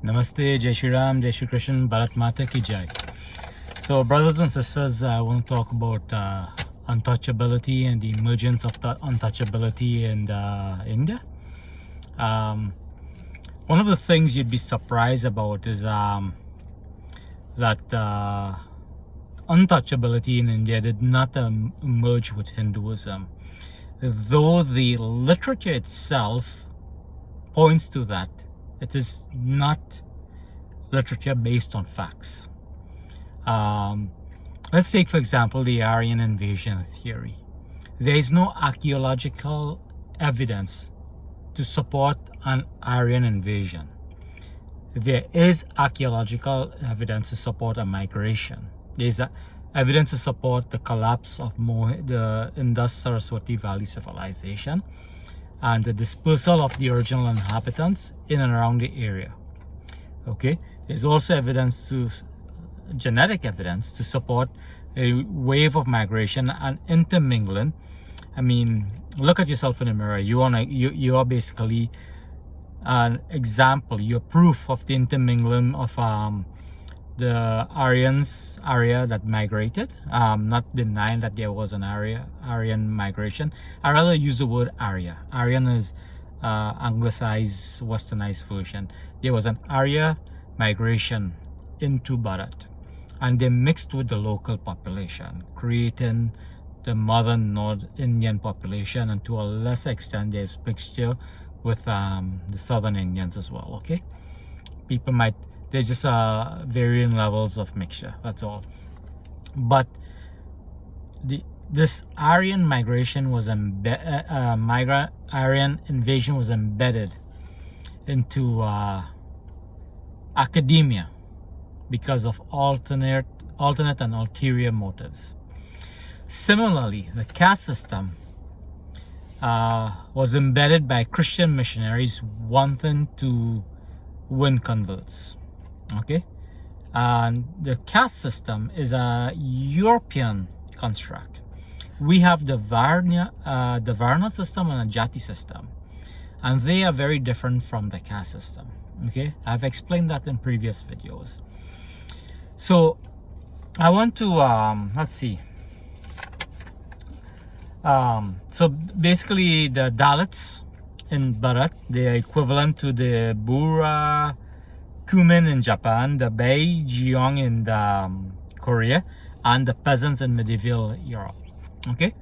Namaste, Jai Shri Ram, Jai Shri Krishna, Bharat Mata Ki Jai. So, brothers and sisters, I want to talk about untouchability and the emergence of the untouchability in India. One of the things you'd be surprised about is that untouchability in India did not emerge with Hinduism, though the literature itself points to that. It is not literature based on facts. Let's take, for example, the Aryan invasion theory. There is no archaeological evidence to support an Aryan invasion. There is archaeological evidence to support a migration. There is evidence to support the collapse of the Indus-Saraswati Valley civilization and the dispersal of the original inhabitants in and around the area. Okay, there's also genetic evidence to support a wave of migration and intermingling. I mean, look at yourself in the mirror. You are basically an example. You're proof of the intermingling of the Arya that migrated. Not denying that there was an Aryan migration. I rather use the word Arya. Aryan is anglicized, westernized version. There was an Arya migration into Bharat, and they mixed with the local population, creating the modern North Indian population, and to a lesser extent there's mixture with the southern Indians as well. Okay, there's just varying levels of mixture, that's all. But this Aryan migration was Aryan invasion was embedded into academia because of alternate and ulterior motives. Similarly, the caste system was embedded by Christian missionaries wanting to win converts. Okay, and the caste system is a European construct. We have the Varna system and a Jati system, and they are very different from the caste system. Okay, I've explained that in previous videos. So I want to let's see. So basically, the Dalits in Bharat, they are equivalent to the Bura Kumin in Japan, the Bei Jeong in Korea, and the peasants in medieval Europe. Okay,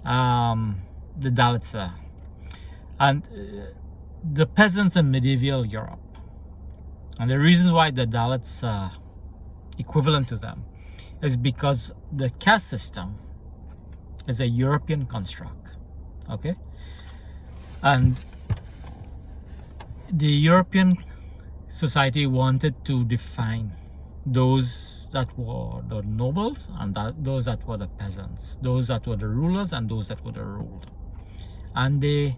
the Dalits and the peasants in medieval Europe, and the reasons why the Dalits are equivalent to them is because the caste system is a European construct. Okay, and the European society wanted to define those that were the nobles and those that were the peasants, those that were the rulers and those that were the ruled, and they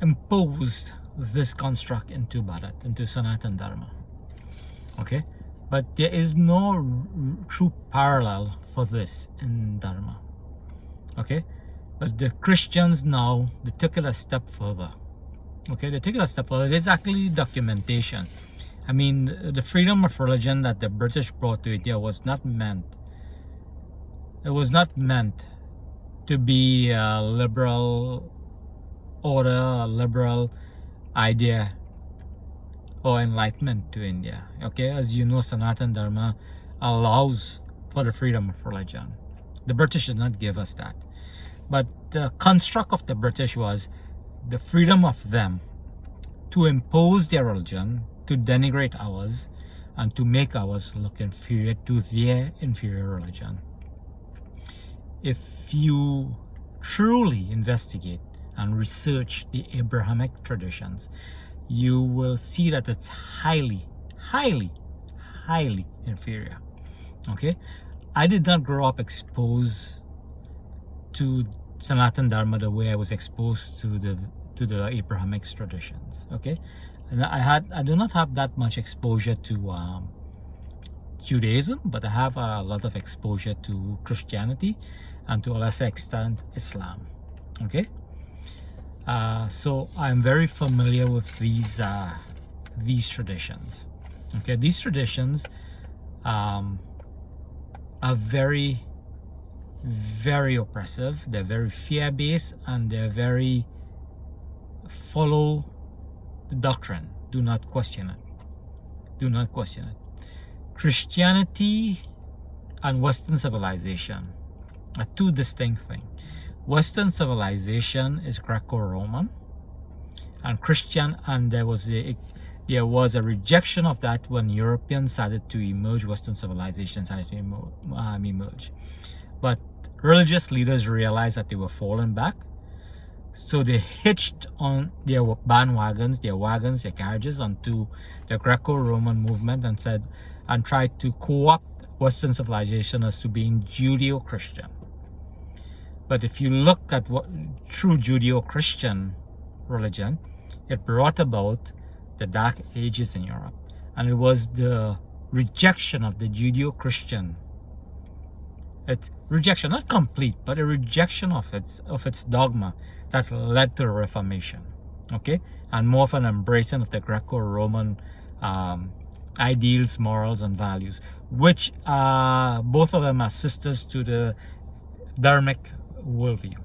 imposed this construct into Bharat, into Sanatana Dharma. Okay, but there is no true parallel for this in Dharma. Okay, but the Christians now, they took it a step further. Okay, they take it a step further. There's actually documentation. I mean, the freedom of religion that the British brought to India was not meant. It was not meant to be a liberal order, a liberal idea, or enlightenment to India. Okay, as you know, Sanatana Dharma allows for the freedom of religion. The British did not give us that. But the construct of the British was the freedom of them to impose their religion, to denigrate ours, and to make ours look inferior to their inferior religion. If you truly investigate and research the Abrahamic traditions, you will see that it's highly, highly, highly inferior. Okay, I did not grow up exposed to Sanatana Dharma the way I was exposed to the Abrahamic traditions. Okay, and I do not have that much exposure to Judaism, but I have a lot of exposure to Christianity and to a lesser extent Islam. Okay, so I'm very familiar with these these traditions. Okay, these traditions are very, very oppressive. They're very fear-based, and they're very follow the doctrine. Do not question it. Do not question it. Christianity and Western civilization are two distinct things. Western civilization is Greco-Roman, and Christian, and there was a rejection of that when Europeans started to emerge. Western civilization started to emerge, but religious leaders realized that they were falling back, so they hitched on their bandwagons, their carriages onto the Greco-Roman movement and tried to co-opt Western civilization as to being Judeo-Christian. But if you look at what true Judeo-Christian religion, it brought about the Dark Ages in Europe, and it was the rejection of the Judeo-Christian. It's rejection, not complete, but a rejection of its dogma that led to the Reformation. Okay, and more of an embracing of the Greco-Roman ideals, morals, and values, which both of them are sisters to the Dharmic worldview.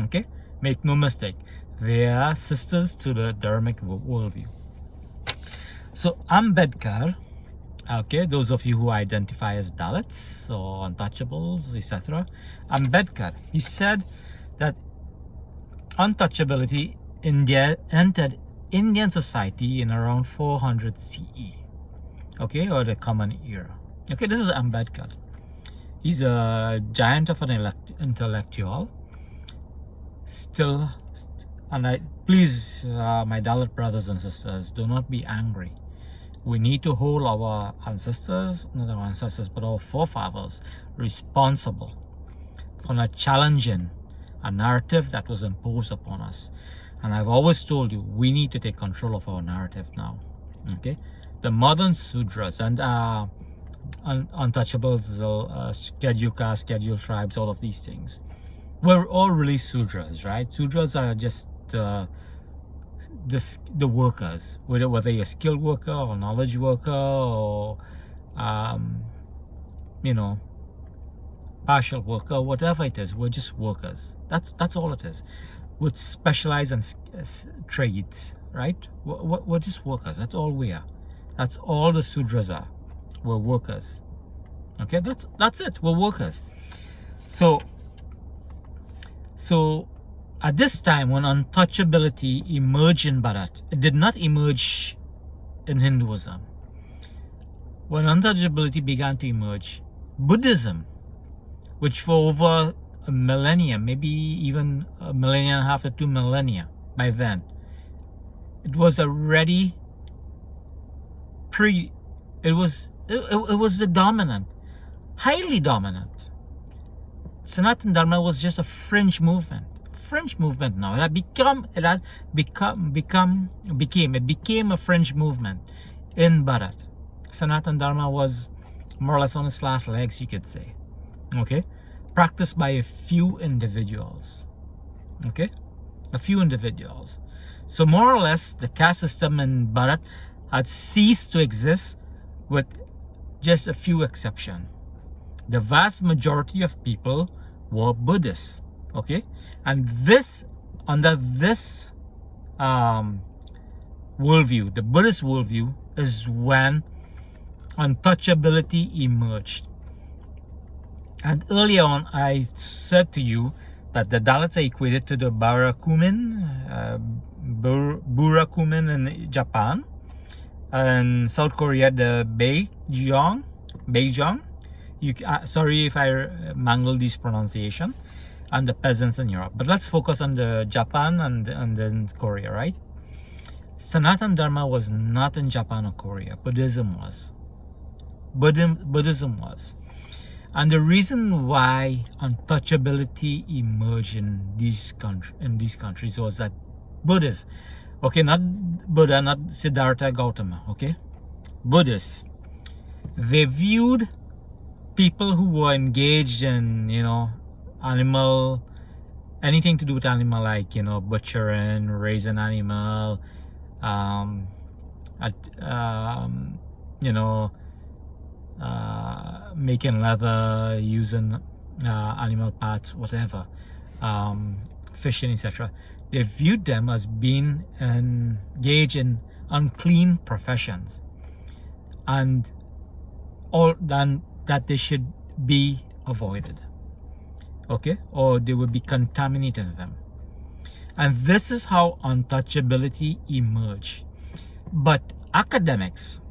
Okay, make no mistake, they are sisters to the Dharmic worldview. So Ambedkar, okay, those of you who identify as Dalits or untouchables, etc., Ambedkar, he said that untouchability entered Indian society in around 400 CE, okay, or the Common Era. Okay, this is Ambedkar. He's a giant of an intellectual. Still, and please, my Dalit brothers and sisters, do not be angry. We need to hold our ancestors, not our ancestors, but our forefathers responsible for not challenging a narrative that was imposed upon us. And I've always told you, we need to take control of our narrative now. Okay, the modern Sudras and untouchables, scheduled castes, scheduled tribes, all of these things, we're all really Sudras, right? Sudras are just the workers, whether you're a skilled worker or knowledge worker or partial worker, whatever it is, we're just workers. That's all it is, with specialized and trades, right? We're just workers. That's all we are. That's all the Sudras are. We're workers. Okay, that's it. We're workers. So at this time, when untouchability emerged in Bharat, it did not emerge in Hinduism. When untouchability began to emerge, Buddhism, which for over a millennium, maybe even a millennia and a half to 2 millennia by then, it was already it was the dominant, highly dominant. Sanatana Dharma was just a fringe movement. Now it became a fringe movement in Bharat. Sanatana Dharma was more or less on its last legs, you could say. Okay, practiced by a few individuals. Okay, a few individuals. So more or less, the caste system in Bharat had ceased to exist, with just a few exceptions. The vast majority of people were Buddhists. Okay, and under this worldview, the Buddhist worldview, is when untouchability emerged. And earlier on, I said to you that the Dalits are equated to the Burakumin in Japan, and South Korea, the Beijing. Sorry if I mangle these pronunciation, and the peasants in Europe. But let's focus on the Japan and then Korea, right? Sanatana Dharma was not in Japan or Korea. Buddhism was. Buddhism was. And the reason why untouchability emerged in these countries was that Buddhists, okay, not Buddha, not Siddhartha Gautama, okay, Buddhists, they viewed people who were engaged in, anything to do with animal, like, butchering, raising animal, at you know, making leather, using animal parts, whatever, fishing, etc. They viewed them as being engaged in unclean professions, and all then that they should be avoided, okay, or they would be contaminating them. And this is how untouchability emerged. But academics,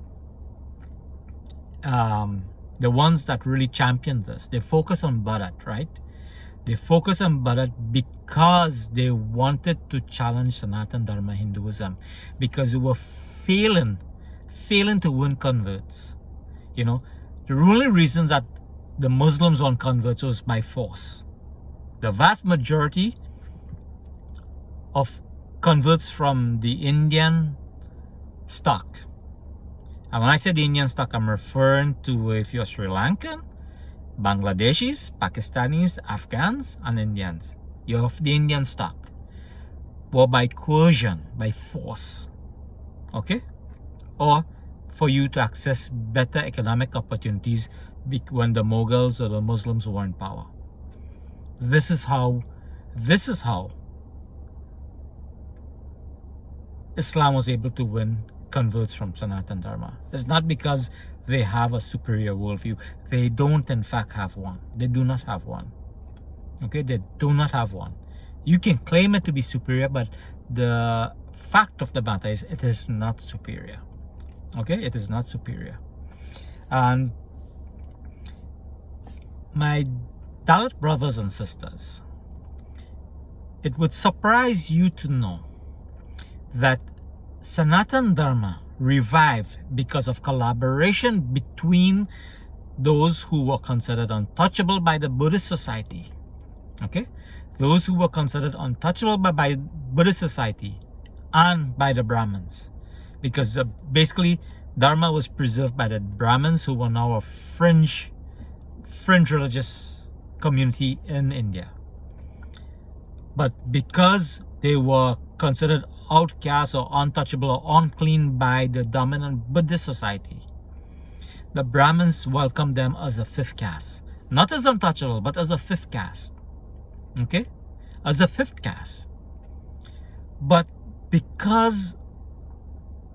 the ones that really champion this, they focus on Bharat, right? They focus on Bharat because they wanted to challenge Sanatana Dharma Hinduism, because they were failing to win converts. You know, the only reason that the Muslims won converts was by force. The vast majority of converts from the Indian stock, and when I say the Indian stock, I'm referring to if you're Sri Lankan, Bangladeshis, Pakistanis, Afghans, and Indians. You're of the Indian stock, or by coercion, by force, okay? Or for you to access better economic opportunities when the Mughals or the Muslims were in power. This is how Islam was able to win converts from Sanatana Dharma. It's not because they have a superior worldview. They don't in fact have one. They do not have one. Okay, they do not have one. You can claim it to be superior, but the fact of the matter is it is not superior. Okay, it is not superior. And my Dalit brothers and sisters, it would surprise you to know that Sanatana Dharma revived because of collaboration between those who were considered untouchable by the Buddhist society. Okay, those who were considered untouchable by Buddhist society and by the Brahmins, because basically Dharma was preserved by the Brahmins, who were now a fringe religious community in India. But because they were considered outcasts or untouchable or unclean by the dominant Buddhist society, the Brahmins welcomed them as a fifth caste, not as untouchable, but as a fifth caste. Okay, as a fifth caste. But because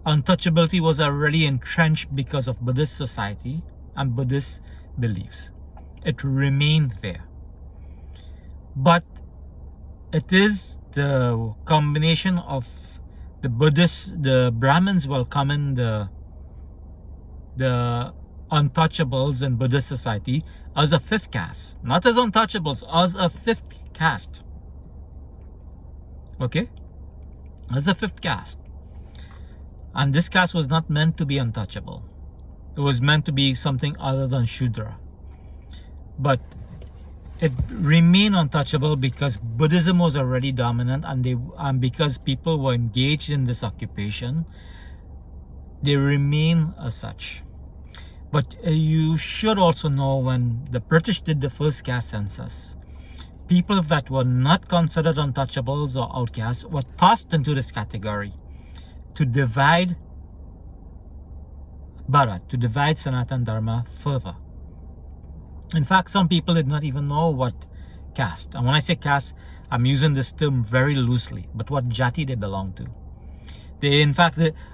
untouchability was already entrenched because of Buddhist society and Buddhist beliefs, it remained there. But it is the combination of the Brahmins welcoming the untouchables in Buddhist society as a fifth caste, not as untouchables, as a fifth caste. Okay, as a fifth caste. And this caste was not meant to be untouchable. It was meant to be something other than Shudra. But it remained untouchable because Buddhism was already dominant, and because people were engaged in this occupation, they remain as such. But you should also know, when the British did the first caste census, people that were not considered untouchables or outcasts were tossed into this category to divide Bharat, to divide Sanatana Dharma further. In fact, some people did not even know what caste, and when I say caste, I'm using this term very loosely, but what jati they belong to.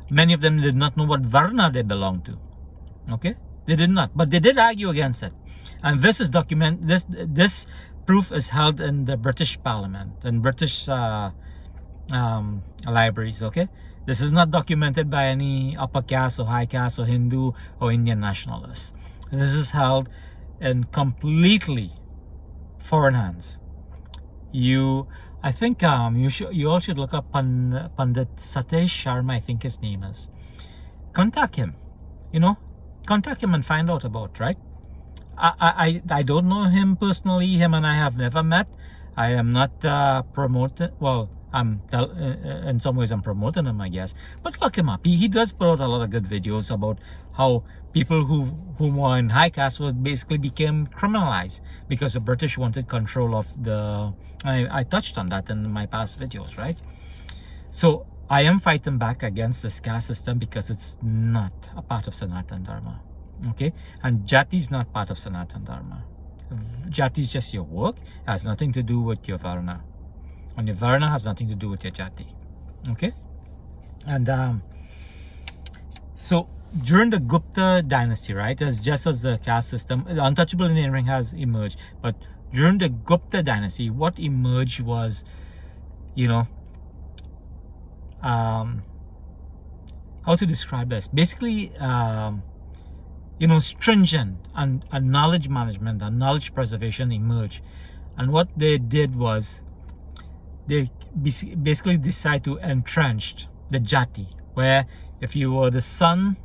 Many of them did not know what varna they belong to. Okay, they did not, but they did argue against it, and this is this proof is held in the British Parliament and British libraries. Okay, this is not documented by any upper caste or high caste or Hindu or Indian nationalists. This is held in completely foreign hands. I think you all should look up Pandit Satish Sharma, I think his name is. Contact him, contact him and find out about, right? I don't know him personally. Him and I have never met. I am not promoting. Well, in some ways I'm promoting him, I guess. But look him up. He does put out a lot of good videos about how people who were in high caste basically became criminalized because the British wanted control of the. I touched on that in my past videos, right? So I am fighting back against this caste system because it's not a part of Sanatan Dharma. Okay? And Jati is not part of Sanatan Dharma. Jati is just your work, it has nothing to do with your Varna. And your Varna has nothing to do with your Jati. Okay? And so during the Gupta dynasty, right, as just as the caste system, the untouchable engineering has emerged, but during the Gupta dynasty, what emerged was, you know, how to describe this? Basically, you know, stringent and knowledge management and knowledge preservation emerged. And what they did was they basically decided to entrench the Jati, where if you were the son,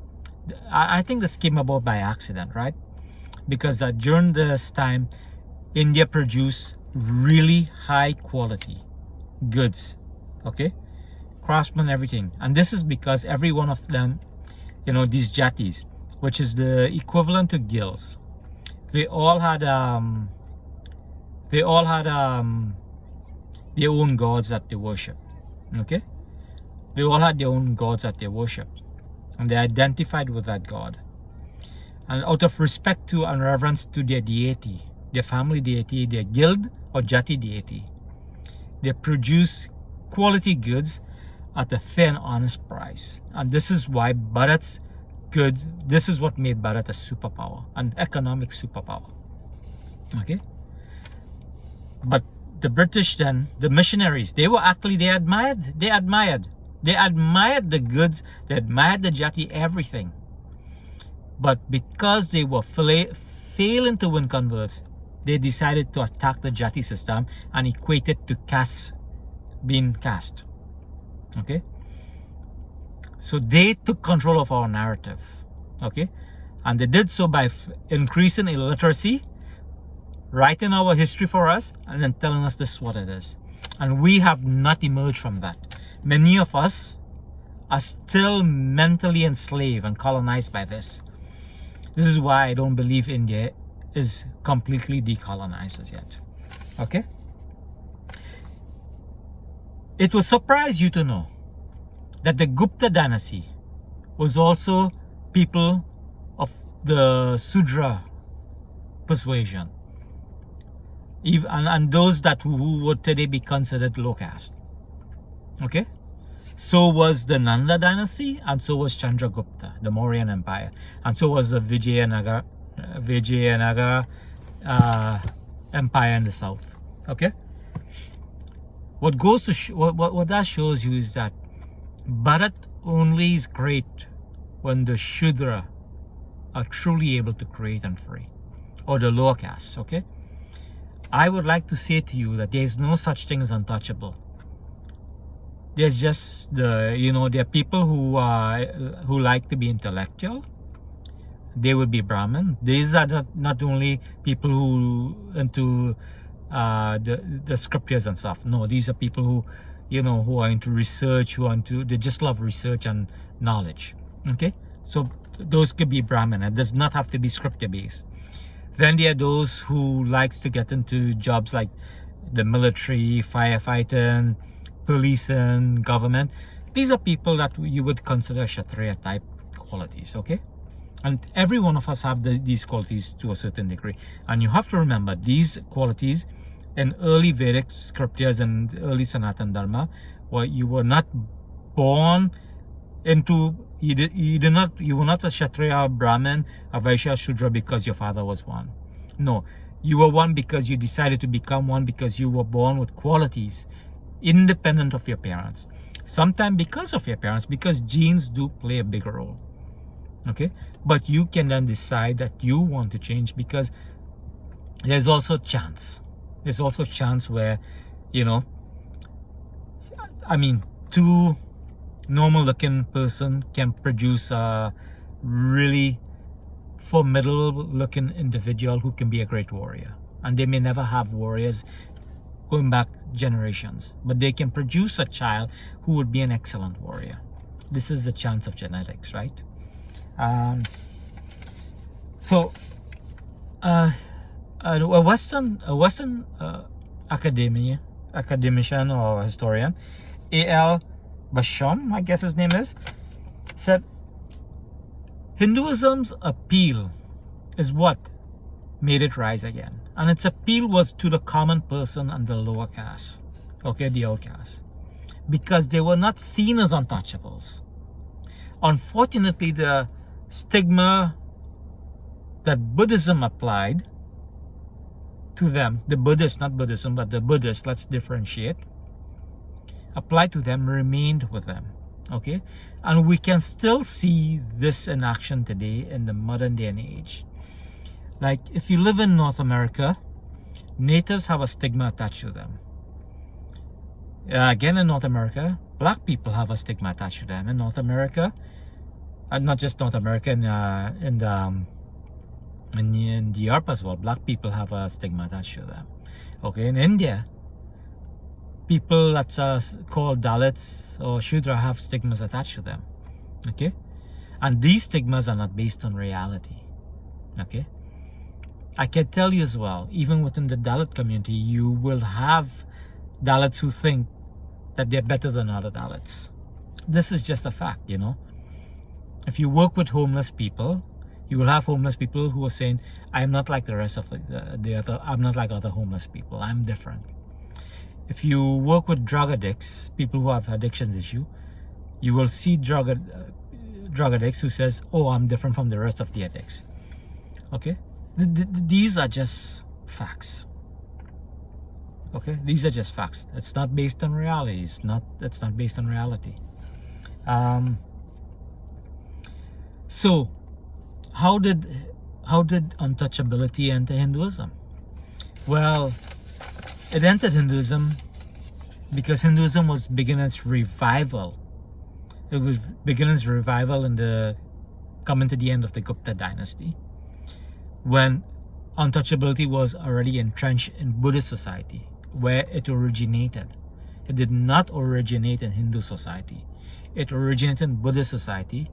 I think this came about by accident, right? Because during this time, India produced really high quality goods, okay? Craftsmen, everything. And this is because every one of them, you know, these Jatis, which is the equivalent to guilds, they all had their own gods that they worship, okay? They all had their own gods that they worship, and they identified with that god. And out of respect to and reverence to their deity, their family deity, their guild or Jati deity, they produce quality goods at a fair and honest price. And this is why Bharat's good, this is what made Bharat a superpower, an economic superpower. Okay? But the British then, the missionaries, they admired the goods, they admired the Jati, everything. But because they were failing to win converts, they decided to attack the Jati system and equate it to caste, being caste. Okay? So they took control of our narrative. Okay? And they did so by increasing illiteracy, writing our history for us, and then telling us this is what it is. And we have not emerged from that. Many of us are still mentally enslaved and colonized by this. This is why I don't believe India is completely decolonized as yet. Okay? It will surprise you to know that the Gupta dynasty was also people of the Sudra persuasion, and those that who would today be considered low caste. Okay? So was the Nanda dynasty, and so was Chandragupta, the Mauryan Empire, and so was the Vijayanagar Empire in the south. Okay? What goes to what that shows you is that Bharat only is great when the Shudra are truly able to create and free, or the lower caste. Okay? I would like to say to you that there is no such thing as untouchable. There's just there are people who like to be intellectual. They would be Brahmin. These are not only people who into the scriptures and stuff. No, these are people who are into research, they just love research and knowledge. Okay, so those could be Brahmin. It does not have to be scripture based. Then there are those who likes to get into jobs like the military, firefighting, policing, government. These are people that you would consider Kshatriya type qualities, okay? And every one of us have these qualities to a certain degree. And you have to remember these qualities in early Vedic scriptures and early Sanatan Dharma, where you were not born into, you were not a Kshatriya, Brahmin, a Vaishya, Shudra because your father was one. No, you were one because you decided to become one because you were born with qualities independent of your parents. Sometimes because of your parents, because genes do play a bigger role. Okay, but you can then decide that you want to change, because there's also chance. There's also chance where, two normal looking person can produce a really formidable looking individual who can be a great warrior. And they may never have warriors going back generations, but they can produce a child who would be an excellent warrior. This is the chance of genetics, right? So a Western academician or historian, A.L. Basham, I guess his name is, said Hinduism's appeal is what made it rise again. And its appeal was to the common person and the lower caste, okay, the outcasts, because they were not seen as untouchables. Unfortunately, the stigma that Buddhism applied to them, the Buddhists, not Buddhism, but the Buddhists, let's differentiate, applied to them remained with them, okay? And we can still see this in action today in the modern day and age. Like if you live in North America, natives have a stigma attached to them. Again, in North America, black people have a stigma attached to them. In North America, not just North America, in Europe as well, black people have a stigma attached to them. Okay, in India, people that's called Dalits or Shudra have stigmas attached to them. Okay, and these stigmas are not based on reality. Okay, I can tell you as well, even within the Dalit community, you will have Dalits who think that they're better than other Dalits. This is just a fact, you know. If you work with homeless people, you will have homeless people who are saying, I'm not like the rest of the other, I'm not like other homeless people, I'm different. If you work with drug addicts, people who have addictions issue, you will see drug addicts who says, oh, I'm different from the rest of the addicts. Okay? These are just facts. Okay, these are just facts. It's not based on reality. It's not based on reality. So how did untouchability enter Hinduism? Well, it entered Hinduism because Hinduism was beginning its revival. It was beginning its revival in the coming to the end of the Gupta dynasty, when untouchability was already entrenched in Buddhist society, where it originated. It did not originate in Hindu society. It originated in Buddhist society,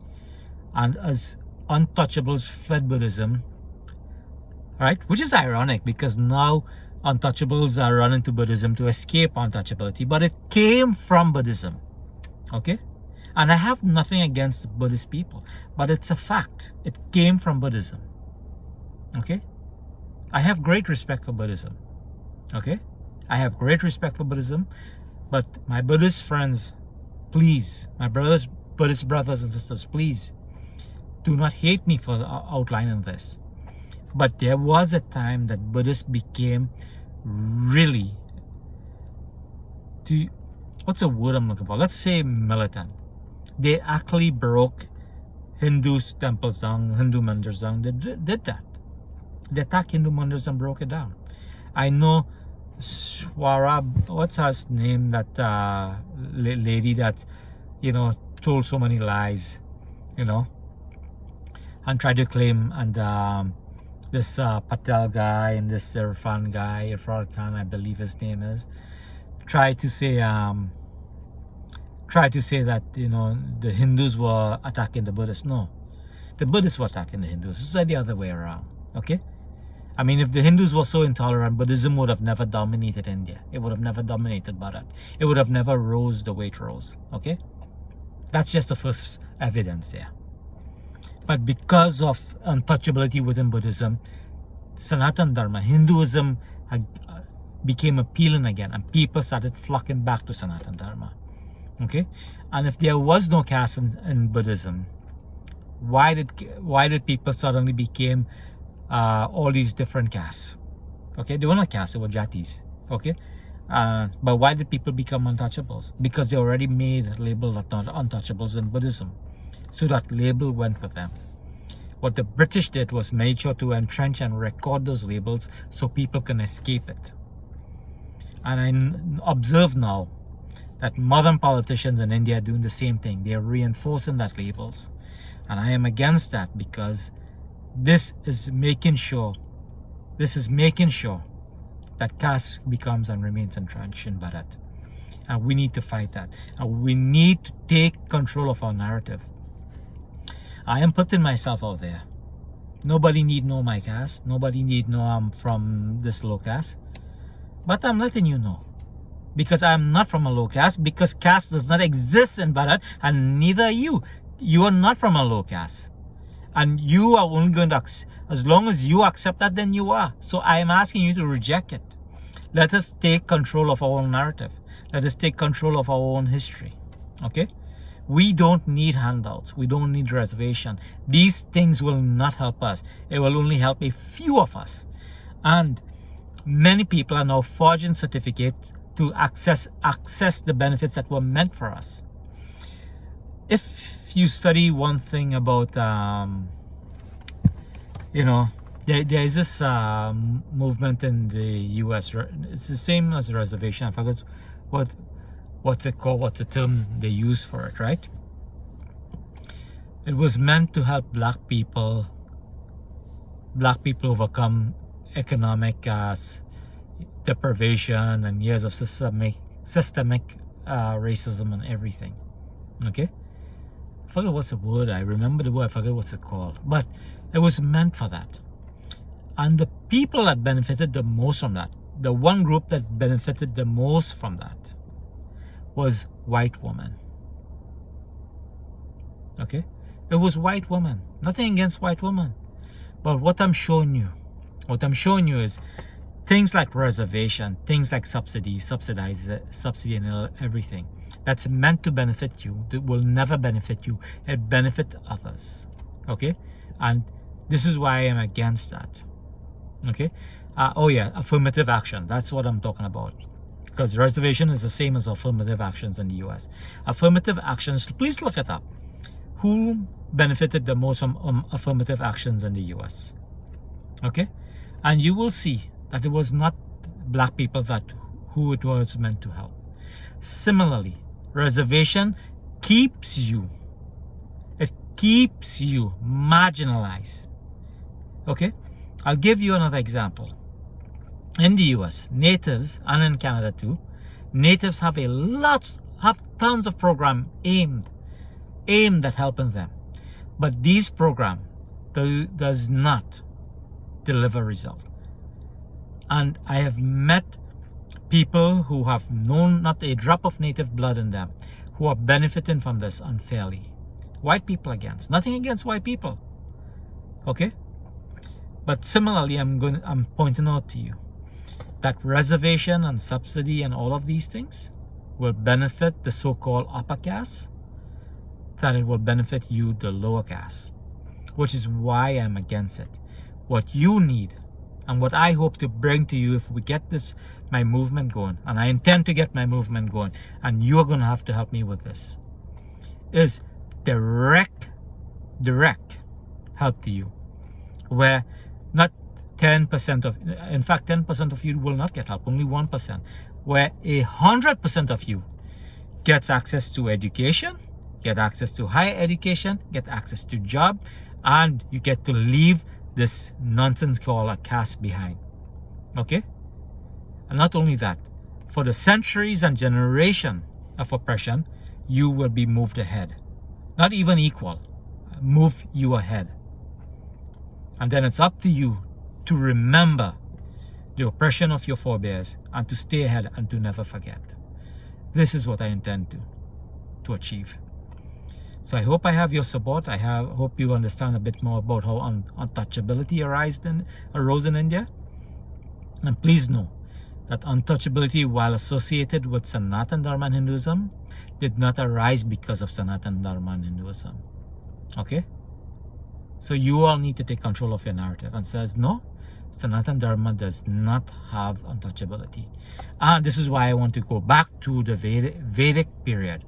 and as untouchables fled Buddhism, right? Which is ironic because now untouchables are running to Buddhism to escape untouchability, but it came from Buddhism, okay? And I have nothing against Buddhist people, but it's a fact. It came from Buddhism, okay? I have great respect for Buddhism, okay? I have great respect for Buddhism, but my Buddhist friends, please, my Buddhist brothers and sisters, please, do not hate me for outlining this. But there was a time that Buddhists became really, what's the word I'm looking for? Let's say militant. They actually broke Hindu temples down, Hindu mandirs down. They did that. They attacked Hindu mandirs and broke it down. I know Swarab, what's her name, that lady that, you know, told so many lies, you know, and tried to claim, and this Patel guy and this Irfan guy, Irfan Khan, I believe his name is, tried to say that, you know, the Hindus were attacking the Buddhists. No, the Buddhists were attacking the Hindus. It's the other way around, okay? I mean, if the Hindus were so intolerant, Buddhism would have never dominated India. It would have never dominated Bharat. It would have never rose the way it rose, okay? That's just the first evidence there. But because of untouchability within Buddhism, Sanatana Dharma, Hinduism became appealing again, and people started flocking back to Sanatana Dharma, okay? And if there was no caste in Buddhism, why did people suddenly become all these different castes? Okay, they were not castes, they were jatis, okay? But why did people become untouchables? Because they already made a label of untouchables in Buddhism, so that label went with them. What the British did was made sure to entrench and record those labels so people can escape it. And I observe now that modern politicians in India are doing the same thing. They are reinforcing that labels, and I am against that, because this is making sure that caste becomes and remains entrenched in Bharat. And we need to fight that. And we need to take control of our narrative. I am putting myself out there. Nobody need know my caste. Nobody need know I'm from this low caste. But I'm letting you know. because I am not from a low caste, because caste does not exist in Bharat, and neither are you. You are not from a low caste. And you are only going to, as long as you accept that, then you are. So I am asking you to reject it. Let us take control of our own narrative. Let us take control of our own history. Okay? We don't need handouts. We don't need reservation. These things will not help us. It will only help a few of us. And many people are now forging certificates to access the benefits that were meant for us. If you study one thing about, there is this movement in the US. It's the same as reservation. I forgot what's it called, what's the term they use for it, right? It was meant to help black people overcome economic deprivation and years of systemic racism and everything. Okay? I forget what's the word. I remember the word. I forget what's it called. But it was meant for that. And the people that benefited the most from that, the one group that benefited the most from that, was white women. Okay? It was white women. Nothing against white women. But what I'm showing you is things like reservation, things like subsidy and everything that's meant to benefit you, that will never benefit you. It benefits others. Okay? And this is why I am against that. Okay? Affirmative action. That's what I'm talking about. Because reservation is the same as affirmative actions in the US. Affirmative actions, please look it up. Who benefited the most from affirmative actions in the US? Okay? And you will see that it was not black people who it was meant to help. Similarly, reservation keeps you marginalized. Okay? I'll give you another example. In the US, natives, and in Canada too, natives have tons of programs aimed at helping them. But these programs does not deliver result. And I have met people who have known not a drop of native blood in them, who are benefiting from this unfairly. White people nothing against white people. Okay? But similarly, I'm pointing out to you that reservation and subsidy and all of these things will benefit the so-called upper caste, that it will benefit you, the lower caste, which is why I'm against it. What you need, and what I hope to bring to you if we get my movement going, and I intend to get my movement going, and you're going to have to help me with this, is direct help to you, where not 10% in fact 10% of you will not get help, only 1%, where 100% of you gets access to education, get access to higher education, get access to job, and you get to leave this nonsense called a caste behind. Okay? And not only that, for the centuries and generation of oppression, you will be moved ahead. Not even equal. Move you ahead. And then it's up to you to remember the oppression of your forebears and to stay ahead and to never forget. This is what I intend to achieve. So I hope I have your support. I hope you understand a bit more about how untouchability arose in India. And please know that untouchability, while associated with Sanatana Dharma and Hinduism, did not arise because of Sanatana Dharma and Hinduism. Okay? So you all need to take control of your narrative and says, no, Sanatana Dharma does not have untouchability. And this is why I want to go back to the Vedic period,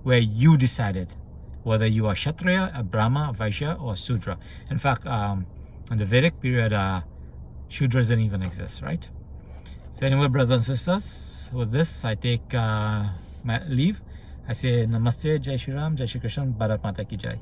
where you decided whether you are Kshatriya, a Brahma, a Vaishya, or Sudra. In fact, in the Vedic period, Shudras didn't even exist, right? So anyway, brothers and sisters, with this, I take my leave. I say Namaste, Jai Shri Ram, Jai Shri Krishna, Bharat Mata Ki Jai.